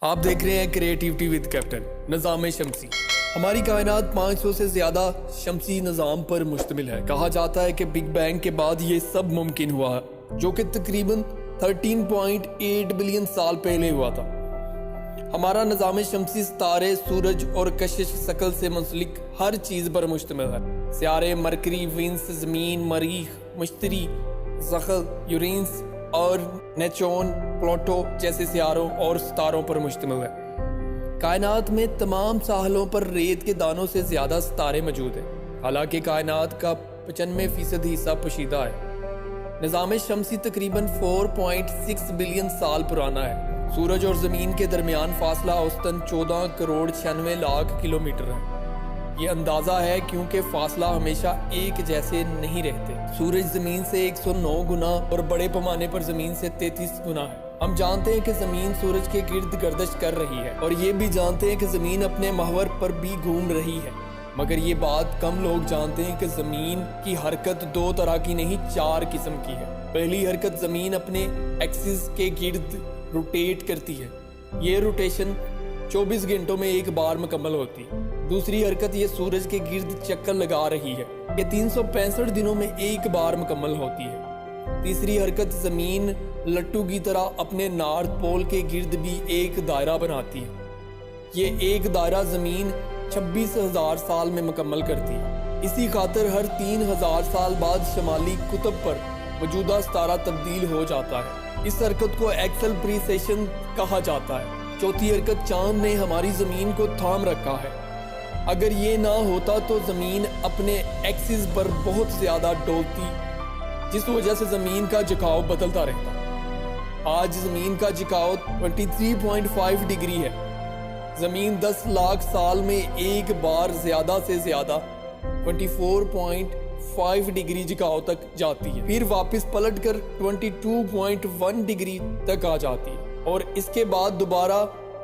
آپ دیکھ رہے ہیں کریٹیوٹی ود کیپٹن نظام شمسی۔ ہماری کائنات 500 سے زیادہ شمسی نظام پر مشتمل ہے۔ کہا جاتا ہے کہ بگ بینگ کے بعد یہ سب ممکن ہوا جو کہ تقریباً 13.8 بلین سال پہلے ہوا تھا۔ ہمارا نظام شمسی ستارے، سورج اور کشش ثقل سے منسلک ہر چیز پر مشتمل ہے۔ سیارے مرکری، وینس، زمین، مریخ، مشتری، زحل، یورینس اور نیپچون، پلوٹو جیسے سیاروں اور ستاروں پر مشتمل ہے۔ کائنات میں تمام ساحلوں پر ریت کے دانوں سے زیادہ ستارے موجود ہیں، حالانکہ کائنات کا 95% حصہ پوشیدہ ہے۔ نظام شمسی تقریباً 4.6 بلین سال پرانا ہے۔ سورج اور زمین کے درمیان فاصلہ اوسطاً 14 کروڑ 96 لاکھ کلومیٹر ہے۔ یہ اندازہ ہے کیونکہ فاصلہ ہمیشہ ایک جیسے نہیں رہتے۔ سورج زمین سے 109 گنا اور بڑے پیمانے پر زمین سے 33 گنا ہے۔ ہم جانتے ہیں کہ زمین سورج کے گرد گردش کر رہی ہے، اور یہ بھی جانتے ہیں کہ زمین اپنے محور پر بھی گھوم رہی ہے، مگر یہ بات کم لوگ جانتے ہیں کہ زمین کی حرکت 2 طرح کی نہیں 4 قسم کی ہے۔ پہلی حرکت زمین اپنے ایکسس کے گرد روٹیٹ کرتی ہے۔ یہ روٹیشن 24 گھنٹوں میں ایک بار مکمل ہوتی ہے۔ دوسری حرکت یہ سورج کے گرد چکر لگا رہی ہے، یہ 365 دنوں میں ایک بار مکمل ہوتی ہے۔ تیسری حرکت زمین لٹو کی طرح اپنے نارتھ پول کے گرد بھی ایک دائرہ بناتی ہے۔ یہ ایک دائرہ زمین 26,000 سال میں مکمل کرتی ہے۔ اسی خاطر ہر 3,000 سال بعد شمالی قطب پر موجودہ ستارہ تبدیل ہو جاتا ہے۔ اس حرکت کو ایکسل پریسیشن کہا جاتا ہے۔ چوتھی حرکت چاند نے ہماری زمین کو تھام رکھا ہے۔ اگر یہ نہ ہوتا تو زمین اپنے ایکسس پر بہت زیادہ ڈولتی، جس وجہ سے زمین کا جھکاؤ بدلتا رہتا۔ آج زمین کا جھکاؤ 23.5 ڈگری ہے۔ زمین 10 لاکھ سال میں ایک بار زیادہ سے زیادہ 24.5 ڈگری جھکاؤ تک جاتی ہے، پھر واپس پلٹ کر 22.1 ڈگری تک آ جاتی ہے، اور اس کے بعد دوبارہ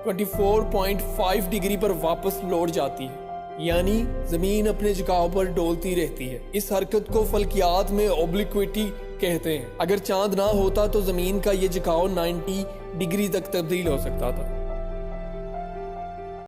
24.5 ڈگری پر واپس لوٹ جاتی ہے۔ یعنی زمین اپنے جھکاؤ پر ڈولتی رہتی ہے۔ اس حرکت کو فلکیات میں اوبلیکوٹی کہتے ہیں۔ اگر چاند نہ ہوتا تو زمین کا یہ جھکاؤ 90 ڈگری تک تبدیل ہو سکتا تھا۔